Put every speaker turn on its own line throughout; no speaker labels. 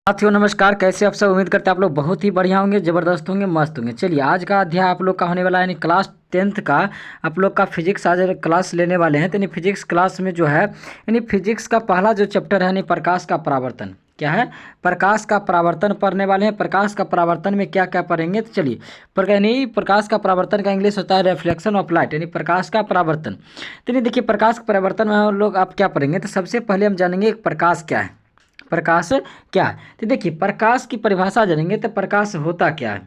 साथियों नमस्कार। कैसे आप सब? उम्मीद करते हैं आप लोग बहुत ही बढ़िया होंगे, ज़बरदस्त होंगे, मस्त होंगे। चलिए आज का अध्याय आप लोग का होने वाला है, यानी क्लास 10th का आप लोग का फिजिक्स आज क्लास लेने वाले हैं। तो यानी फिजिक्स क्लास में जो है, यानी फिजिक्स का पहला जो चैप्टर है, यानी प्रकाश का परावर्तन। क्या है? प्रकाश का परावर्तन पढ़ने वाले हैं। प्रकाश का परावर्तन में क्या क्या पढ़ेंगे, तो चलिए यानी प्रकाश का परावर्तन का इंग्लिश होता है रिफ्लेक्शन ऑफ लाइट, यानी प्रकाश का परावर्तन। तो नहीं देखिए, प्रकाश का परावर्तन में हम लोग आप क्या पढ़ेंगे, तो सबसे पहले हम जानेंगे प्रकाश क्या है। प्रकाश क्या है? तो देखिए प्रकाश की परिभाषा जानेंगे तो प्रकाश होता क्या है।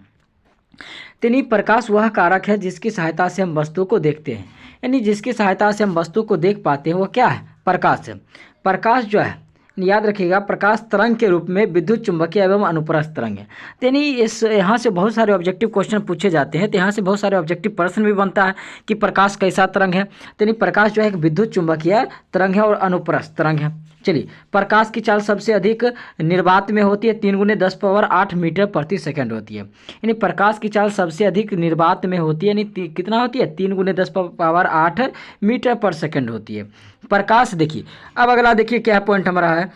तो नहीं, प्रकाश वह कारक है जिसकी सहायता से हम वस्तु को देखते हैं, यानी जिसकी सहायता से हम वस्तु को देख पाते हैं वो क्या है? प्रकाश है। प्रकाश जो है, याद रखिएगा, प्रकाश तरंग के रूप में विद्युत चुंबकीय एवं अनुप्रस्थ तरंग है। तो यानी इस यहाँ से बहुत सारे ऑब्जेक्टिव क्वेश्चन पूछे जाते हैं। तो यहाँ से बहुत सारे ऑब्जेक्टिव प्रश्न भी बनता है कि प्रकाश कैसा तरंग है। तो यानी प्रकाश जो है एक विद्युत चुंबकीय तरंग है और अनुप्रस्थ तरंग है। चलिए, प्रकाश की चाल सबसे अधिक निर्वात में होती है, 3×10⁸ मीटर प्रति सेकंड होती है। यानी प्रकाश की चाल सबसे अधिक निर्वात में होती है, यानी कितना होती है? 3×10⁸ मीटर पर सेकंड होती है प्रकाश। देखिए अब अगला देखिए क्या पॉइंट हमारा है।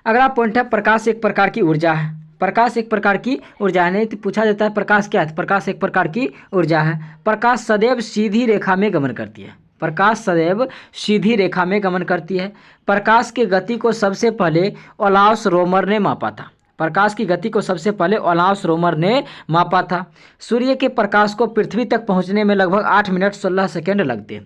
अगला पॉइंट है प्रकाश एक प्रकार की ऊर्जा है। प्रकाश एक प्रकार की ऊर्जा है। नहीं तो पूछा जाता है प्रकाश क्या है? प्रकाश एक प्रकार की ऊर्जा है। प्रकाश सदैव सीधी रेखा में गमन करती है। प्रकाश सदैव सीधी रेखा में गमन करती है। प्रकाश की गति को सबसे पहले ओलाउस रोमर ने मापा था। प्रकाश की गति को सबसे पहले ओलाउस रोमर ने मापा था। सूर्य के प्रकाश को पृथ्वी तक पहुंचने में लगभग 8 मिनट 16 सेकंड लगते हैं।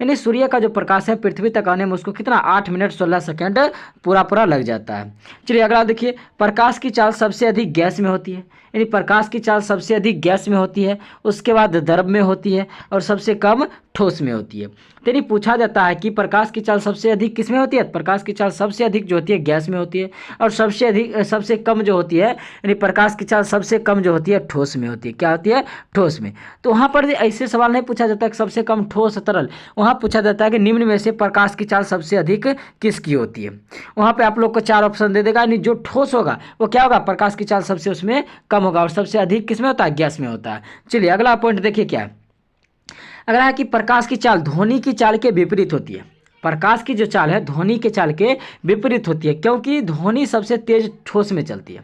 यानी सूर्य का जो प्रकाश है पृथ्वी तक आने में उसको कितना? 8 मिनट 16 सेकंड पूरा लग जाता है। चलिए अगला देखिए, प्रकाश की चाल सबसे अधिक गैस में होती है। यानी प्रकाश की चाल सबसे अधिक गैस में होती है, उसके बाद द्रव में होती है और सबसे कम ठोस में होती है। यानी पूछा जाता है कि प्रकाश की चाल सबसे अधिक किस में होती है? प्रकाश की चाल सबसे अधिक जो होती है गैस में होती है, और सबसे कम जो होती है, यानी प्रकाश की चाल सबसे कम जो होती है ठोस में होती है। क्या होती है? ठोस में। तो वहाँ पर ऐसे सवाल नहीं पूछा जाता कि सबसे कम ठोस तरल, वहाँ पूछा जाता है कि निम्न में से प्रकाश की चाल सबसे अधिक किसकी होती है। वहाँ पे आप लोग को 4 ऑप्शन दे देगा, यानी जो ठोस होगा वो क्या होगा? प्रकाश की चाल सबसे उसमें कम होगा, और सबसे अधिक किस में होता है? गैस में होता है। चलिए अगला पॉइंट देखिए क्या है। अगला है कि प्रकाश की चाल ध्वनि की चाल के विपरीत होती है। प्रकाश की जो चाल है ध्वनि के चाल के विपरीत होती है, क्योंकि ध्वनि सबसे तेज ठोस में चलती है।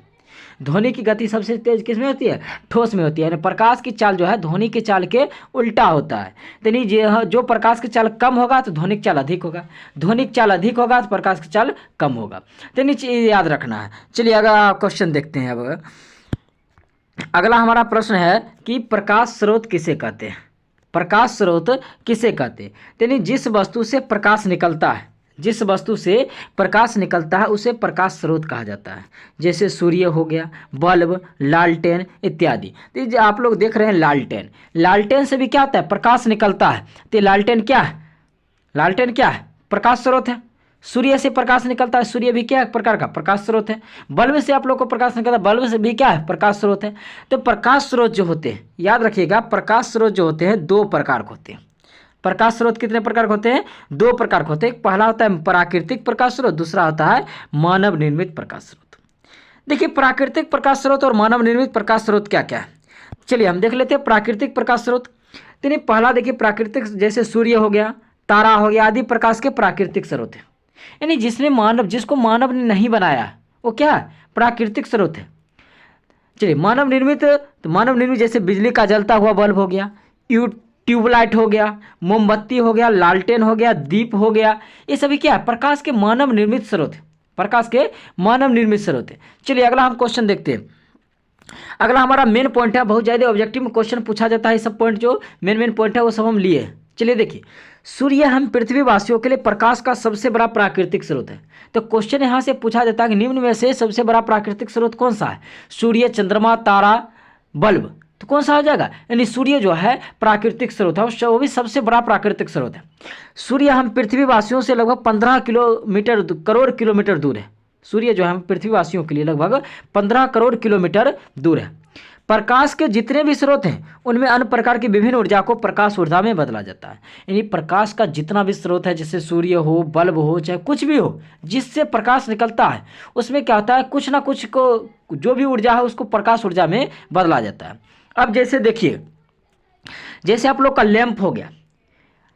ध्वनि की गति सबसे तेज किस में होती है? ठोस में होती है। यानी प्रकाश की चाल जो है ध्वनि की चाल के उल्टा होता है। यानी जो प्रकाश की चाल कम होगा तो ध्वनिक चाल अधिक होगा, ध्वनिक चाल अधिक होगा तो प्रकाश की चाल कम होगा। तो नीचे याद रखना है। चलिए अगला क्वेश्चन देखते हैं। अब अगला हमारा प्रश्न है कि प्रकाश स्रोत किसे कहते हैं? प्रकाश स्रोत किसे कहते हैं? यानी जिस वस्तु से प्रकाश निकलता है, जिस वस्तु से प्रकाश निकलता है उसे प्रकाश स्रोत कहा जाता है। जैसे सूर्य हो गया, बल्ब, लालटेन इत्यादि। तो ये आप लोग देख रहे हैं लालटेन, लालटेन से भी क्या होता है? प्रकाश निकलता है। तो लालटेन क्या है? लालटेन क्या है? प्रकाश स्रोत है। सूर्य से प्रकाश निकलता है, सूर्य भी क्या है? एक प्रकार का प्रकाश स्रोत है। बल्ब से आप लोग को प्रकाश निकलता है, बल्ब से भी क्या है? प्रकाश स्रोत है। तो प्रकाश स्रोत जो होते हैं, याद रखिएगा, प्रकाश स्रोत जो होते हैं 2 प्रकार के होते हैं। प्रकाश स्रोत कितने प्रकार के होते हैं? 2 प्रकार के होते हैं। पहला होता है प्राकृतिक प्रकाश स्रोत, दूसरा होता है मानव निर्मित प्रकाश स्रोत। देखिए प्राकृतिक प्रकाश स्रोत और मानव निर्मित प्रकाश स्रोत क्या क्या है। चलिए हम देख लेते हैं प्राकृतिक प्रकाश स्रोत। तो पहला देखिए, प्राकृतिक जैसे सूर्य हो गया, तारा हो गया, आदि प्रकाश के प्राकृतिक स्रोत है। यानी जिसको मानव ने नहीं बनाया वो क्या है? प्राकृतिक स्रोत है। चलिए मानव निर्मित, तो मानव निर्मित जैसे बिजली का जलता हुआ बल्ब हो गया, ट्यूबलाइट हो गया, मोमबत्ती हो गया, लालटेन हो गया, दीप हो गया, ये सभी क्या है? प्रकाश के मानव निर्मित स्रोत है। प्रकाश के मानव निर्मित स्रोत है। चलिए अगला हम क्वेश्चन देखते हैं। अगला हमारा मेन पॉइंट है, बहुत ज़्यादा ऑब्जेक्टिव में क्वेश्चन पूछा जाता है। सब पॉइंट जो मेन पॉइंट है वो सब हम लिए। चलिए देखिए, सूर्य हम पृथ्वीवासियों के लिए प्रकाश का सबसे बड़ा प्राकृतिक स्रोत है। तो क्वेश्चन यहाँ से पूछा जाता है कि निम्न में से सबसे बड़ा प्राकृतिक स्रोत कौन सा है? सूर्य, चंद्रमा, तारा, बल्ब, तो कौन सा हो जाएगा? यानी सूर्य जो है प्राकृतिक स्रोत है, वो भी सबसे बड़ा प्राकृतिक स्रोत है। सूर्य हम पृथ्वीवासियों से लगभग 15 किलोमीटर करोड़ किलोमीटर दूर है। सूर्य जो है हम पृथ्वीवासियों के लिए लगभग 15 करोड़ किलोमीटर दूर है। प्रकाश के जितने भी स्रोत हैं उनमें अन्य प्रकार की विभिन्न ऊर्जा को प्रकाश ऊर्जा में बदला जाता है। यानी प्रकाश का जितना भी स्रोत है, जैसे सूर्य हो, बल्ब हो, चाहे कुछ भी हो, जिससे प्रकाश निकलता है उसमें क्या होता है? कुछ ना कुछ को जो भी ऊर्जा है उसको प्रकाश ऊर्जा में बदला जाता है। अब जैसे देखिए, जैसे आप लोग का लैंप हो गया,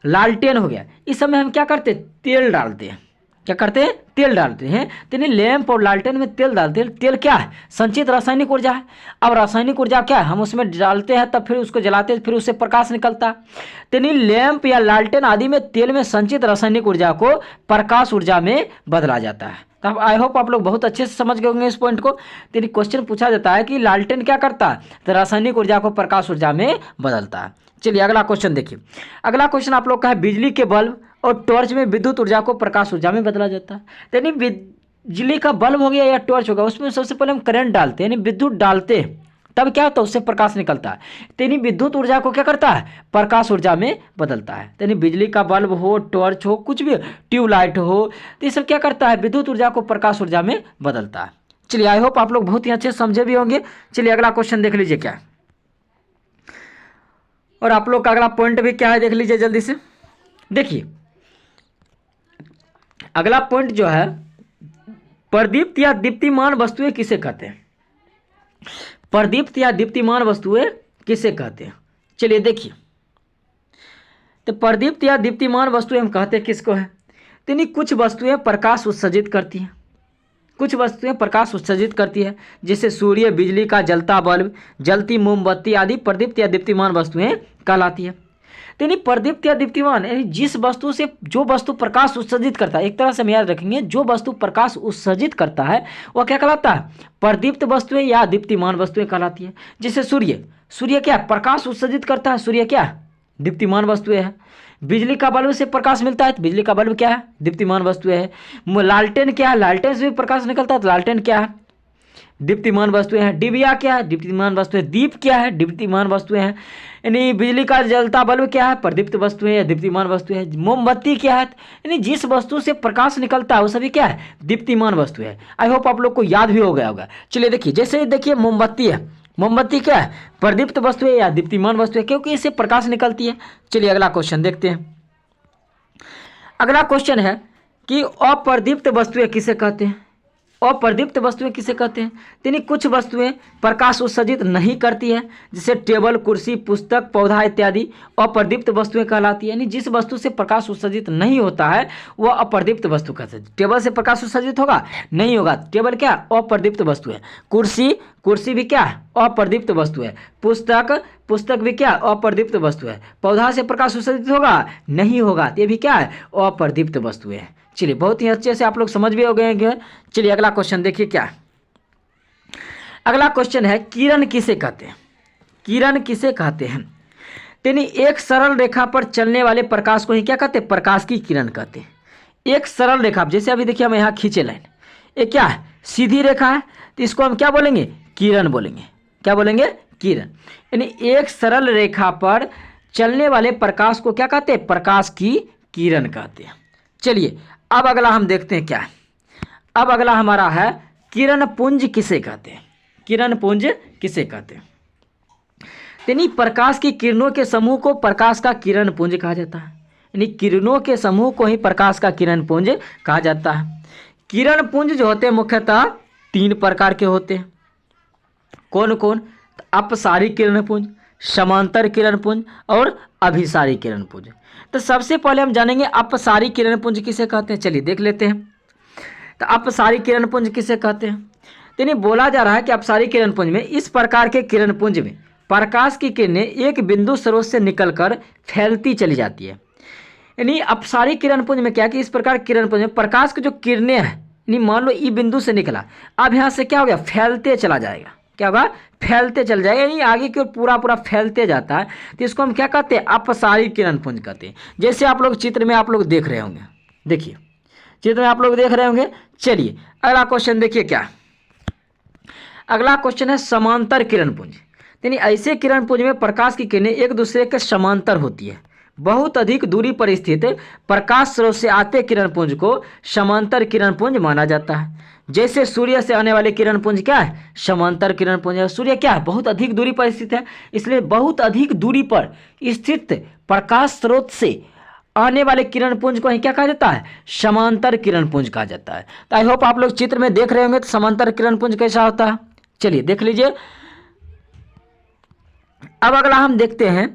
लालटेन हो गया, इस समय हम क्या करते हैं? तेल डालते हैं। क्या करते हैं, तेल डालते हैं। तो यानी लैंप और लालटेन में तेल डालते हैं। तेल क्या है, संचित रासायनिक ऊर्जा है। अब रासायनिक ऊर्जा क्या है, हम उसमें डालते हैं तब फिर उसको जलाते हैं, फिर उससे प्रकाश निकलता है। तो यानी लैंप या लालटेन आदि में तेल में संचित रासायनिक ऊर्जा को प्रकाश ऊर्जा में बदला जाता है। तो आई होप आप लोग बहुत अच्छे से समझ गए होंगे इस पॉइंट को। तो यानी क्वेश्चन पूछा जाता है कि लालटेन क्या करता है, तो रासायनिक ऊर्जा को प्रकाश ऊर्जा में बदलता है। चलिए अगला क्वेश्चन देखिए। अगला क्वेश्चन आप लोग का है, बिजली के बल्ब और टॉर्च में विद्युत ऊर्जा को प्रकाश ऊर्जा में बदला जाता है। तो यानी बिजली का बल्ब हो गया या टॉर्च होगा, उसमें सबसे पहले हम करंट डालते हैं, यानी विद्युत डालते हैं, तब क्या होता है, उससे प्रकाश निकलता है। तो यानी विद्युत ऊर्जा को क्या करता है, प्रकाश ऊर्जा में बदलता है। तो यानी बिजली का बल्ब हो, टॉर्च हो, कुछ भी, ट्यूबलाइट हो, तो ये सब क्या करता है, विद्युत ऊर्जा को प्रकाश ऊर्जा में बदलता है। चलिए आई होप आप लोग बहुत ही अच्छे समझे भी होंगे। चलिए अगला क्वेश्चन देख लीजिए क्या है, और आप लोग का अगला पॉइंट भी क्या है देख लीजिए जल्दी से। देखिए अगला पॉइंट जो है, प्रदीप्त या दीप्तिमान वस्तुएं किसे कहते हैं। प्रदीप्त या दीप्तिमान वस्तुएं किसे कहते हैं। चलिए देखिए, तो प्रदीप्त या दीप्तिमान वस्तुएं हम कहते हैं किसको है, तो यानी कुछ वस्तुएं प्रकाश उत्सर्जित करती हैं, कुछ वस्तुएं प्रकाश उत्सर्जित करती है, जैसे सूर्य, बिजली का जलता बल्ब, जलती मोमबत्ती आदि प्रदीप्त या दीप्तिमान वस्तुएं कहलाती है। तो यानी प्रदीप्त या दीप्तिमान यानी जिस वस्तु से जो वस्तु प्रकाश उत्सर्जित करता है, एक तरह से हम याद रखेंगे, जो वस्तु प्रकाश उत्सर्जित करता है वह क्या कहलाता है, प्रदीप्त वस्तुएं या दीप्तिमान वस्तुएं कहलाती है। जैसे सूर्य, सूर्य क्या प्रकाश उत्सर्जित करता है, सूर्य क्या दीप्तिमान वस्तुएं है। बिजली का बल्ब से प्रकाश मिलता है, तो बिजली का बल्ब क्या है, दीप्तिमान वस्तुएं है। लालटेन क्या है, लालटेन से भी प्रकाश निकलता है, तो लालटेन क्या है, दीप्तिमान वस्तुएं हैं। डिबिया क्या है, दीप्तिमान वस्तुएं। दीप क्या है, दीप्तिमान वस्तुएं हैं। यानी बिजली का जलता बल्ब क्या है, प्रदीप्त वस्तुएं या दीप्तिमान वस्तुएं हैं। मोमबत्ती क्या है, यानी जिस वस्तु से प्रकाश निकलता है वो सभी क्या है, दीप्तिमान वस्तुएं है। आई होप आप लोग को याद भी हो गया होगा। चलिए देखिए, जैसे देखिए मोमबत्ती है, मोमबत्ती क्या है, प्रदीप्त वस्तु है या दीप्तिमान वस्तु है, क्योंकि इससे प्रकाश निकलती है। चलिए अगला क्वेश्चन देखते हैं। अगला क्वेश्चन है कि अप्रदीप्त वस्तुएं किसे कहते हैं। अप्रदीप्त वस्तुएं किसे कहते हैं, यानी कुछ वस्तुएं प्रकाश उत्सर्जित नहीं करती है, जैसे टेबल, कुर्सी, पुस्तक, पौधा इत्यादि अप्रदीप्त वस्तुएं कहलाती है। यानी जिस वस्तु से प्रकाश उत्सर्जित नहीं होता है वह अप्रदीप्त वस्तु कहते हैं। टेबल से प्रकाश उत्सर्जित होगा, नहीं होगा, टेबल क्या अप्रदीप्त वस्तु है। कुर्सी, कुर्सी भी क्या अप्रदीप्त वस्तु है। पुस्तक, पुस्तक भी क्या अप्रदीप्त वस्तु है। पौधा से प्रकाश उत्सर्जित होगा, नहीं होगा, ये भी क्या है अप्रदीप्त वस्तु है। चलिए बहुत ही अच्छे से आप लोग समझ भी हो गए हैं। चलिए अगला क्वेश्चन देखिए क्या है। अगला क्वेश्चन है, किरण किसे कहते हैं। किरण किसे कहते हैं, यानी एक सरल रेखा पर चलने वाले प्रकाश को ही क्या कहते हैं, प्रकाश की किरण कहते हैं। एक सरल रेखा, जैसे अभी देखिए हम यहाँ खींचे लाइन, ये क्या है, सीधी रेखा है, तो इसको हम क्या बोलेंगे, किरण बोलेंगे। क्या बोलेंगे, किरण। यानी एक सरल रेखा पर चलने वाले प्रकाश को क्या कहते हैं, प्रकाश की किरण कहते हैं। चलिए अब अगला हम देखते हैं क्या है। अब अगला हमारा है, किरण पुंज किसे कहते हैं। किरण पुंज किसे कहते हैं, यानी प्रकाश की किरणों के समूह को प्रकाश का किरण पुंज कहा जाता है। यानी किरणों के समूह को ही प्रकाश का किरण पुंज कहा जाता है। किरण पुंज जो होते हैं मुख्यतः 3 प्रकार के होते हैं। कौन कौन, अपसारी किरण पुंज, समांतर किरण पुंज और अभिसारी किरण पुंज। तो सबसे पहले हम जानेंगे अपसारी किरण पुंज किसे कहते हैं। चलिए देख लेते हैं। तो अपसारी किरण पुंज किसे कहते हैं, यानी बोला जा रहा है कि अपसारी किरण पुंज में इस प्रकार के किरण पुंज में प्रकाश की किरणें एक बिंदु स्रोत से निकलकर फैलती चली जाती है। यानी अपसारी किरण पुंज में क्या कि इस प्रकार किरण पुंज में प्रकाश की जो किरणें हैं, यानी मान लो ई बिंदु से निकला, अब यहाँ से क्या हो गया, फैलते चला जाएगा। क्या होगा, फैलते चल जाएगा, यानी आगे की ओर पूरा पूरा फैलते जाता है। तो इसको हम क्या कहते हैं, अपसारी किरण पुंज कहते हैं। जैसे आप लोग चित्र में आप लोग देख रहे होंगे, देखिए चित्र में आप लोग देख रहे होंगे। चलिए अगला क्वेश्चन देखिए क्या। अगला क्वेश्चन है समांतर किरण पुंज, यानी ऐसे किरण पुंज में प्रकाश की किरणें एक दूसरे के समांतर होती है। बहुत अधिक दूरी पर स्थित प्रकाश स्रोत से आते किरण पुंज को समांतर किरण पुंज माना जाता है। जैसे सूर्य से आने वाले किरण पुंज क्या है, समांतर किरण पुंज है। सूर्य क्या है, बहुत अधिक दूरी पर स्थित है, इसलिए बहुत अधिक दूरी पर स्थित प्रकाश स्रोत से आने वाले किरण पुंज को ही क्या कहा जाता है, समांतर किरण पुंज कहा जाता है। तो आई होप आप लोग चित्र में देख रहे होंगे तो समांतर किरण पुंज कैसा होता है। चलिए देख लीजिए। अब अगला हम देखते हैं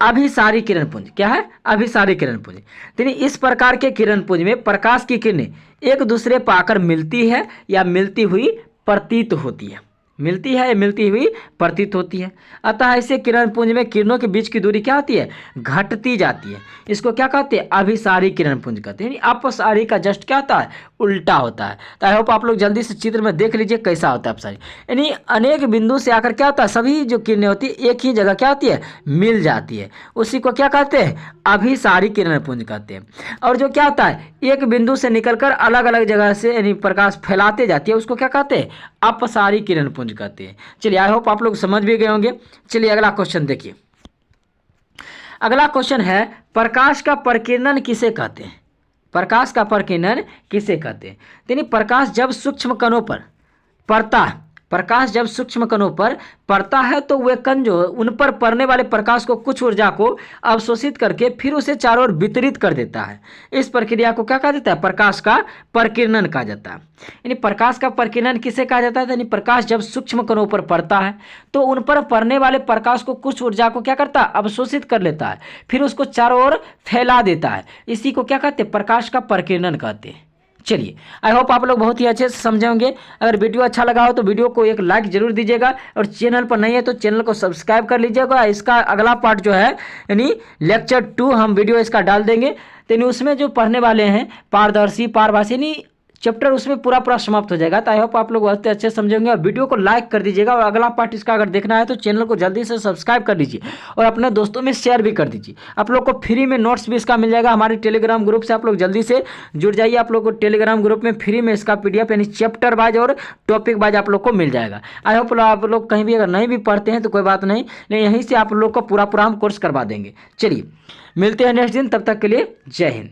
अभिसारी किरणपुंज। क्या है? अभिसारी किरणपुंज। यानी इस प्रकार के किरणपुंज में प्रकाश की किरणें एक दूसरे पर आकर मिलती है या मिलती हुई प्रतीत होती है, मिलती है या मिलती हुई प्रतीत होती है। अतः ऐसे किरणपुंज में किरणों के बीच की दूरी क्या होती है? घटती जाती है। इसको क्या कहते हैं? अभिसारी किरणपुंज कहते हैं। यानी अपसारी का जस्ट क्या होता है? उल्टा होता है। तो आई होप आप लोग जल्दी से चित्र में देख लीजिए कैसा होता है अपसारी। यानी अनेक बिंदु से आकर क्या होता है? सभी जो किरणें होती है एक ही जगह क्या होती है? मिल जाती है। उसी को क्या कहते हैं? अभिसारी किरणपुंज कहते हैं। और जो क्या होता है? एक बिंदु से निकलकर अलग अलग जगह से यानी प्रकाश फैलाते जाती है, उसको क्या कहते हैं? अपसारी किरणपुंज कहते हैं। चलिए आई होप आप लोग समझ भी गए होंगे। चलिए अगला क्वेश्चन देखिए। अगला क्वेश्चन है प्रकाश का प्रकीर्णन किसे कहते हैं? प्रकाश का प्रकीर्णन किसे कहते हैं? यानी प्रकाश जब सूक्ष्म कणों पर पड़ता है, प्रकाश जब सूक्ष्म कणों पर पड़ता है तो वे कण जो उन पर पड़ने वाले प्रकाश को कुछ ऊर्जा को अवशोषित करके फिर उसे चारों ओर वितरित कर देता है। इस प्रक्रिया को क्या कहा जाता है? प्रकाश का प्रकीर्णन कहा जाता है। यानी प्रकाश का प्रकीर्णन किसे कहा जाता है? यानी प्रकाश जब सूक्ष्म कणों पर पड़ता है तो उन पर पड़ने वाले प्रकाश को कुछ ऊर्जा को क्या करता है? अवशोषित कर लेता है, फिर उसको चारों ओर फैला देता है। इसी को क्या कहते हैं? प्रकाश का प्रकीर्णन कहते हैं। चलिए आई होप आप लोग बहुत ही अच्छे से समझे होंगे। अगर वीडियो अच्छा लगा हो तो वीडियो को एक लाइक जरूर दीजिएगा, और चैनल पर नहीं है तो चैनल को सब्सक्राइब कर लीजिएगा। इसका अगला पार्ट जो है यानी लेक्चर 2 हम वीडियो इसका डाल देंगे, तो उसमें जो पढ़ने वाले हैं पारदर्शी पारभासी यानी चैप्टर उसमें पूरा पूरा समाप्त हो जाएगा। तो आई होप आप लोग बहुत अच्छे समझेंगे, और वीडियो को लाइक कर दीजिएगा, और अगला पार्ट इसका अगर देखना है तो चैनल को जल्दी से सब्सक्राइब कर लीजिए और अपने दोस्तों में शेयर भी कर दीजिए। आप लोग को फ्री में नोट्स भी इसका मिल जाएगा हमारे टेलीग्राम ग्रुप से। आप लोग जल्दी से जुड़ जाइए। आप लोग को टेलीग्राम ग्रुप में फ्री में इसका PDF यानी चैप्टर वाइज और टॉपिक वाइज आप लोग को मिल जाएगा। आई होप आप लोग कहीं भी अगर नहीं भी पढ़ते हैं तो कोई बात नहीं, लेकिन यहीं से आप लोग को पूरा पूरा हम कोर्स करवा देंगे। चलिए मिलते हैं नेक्स्ट दिन, तब तक के लिए जय हिंद।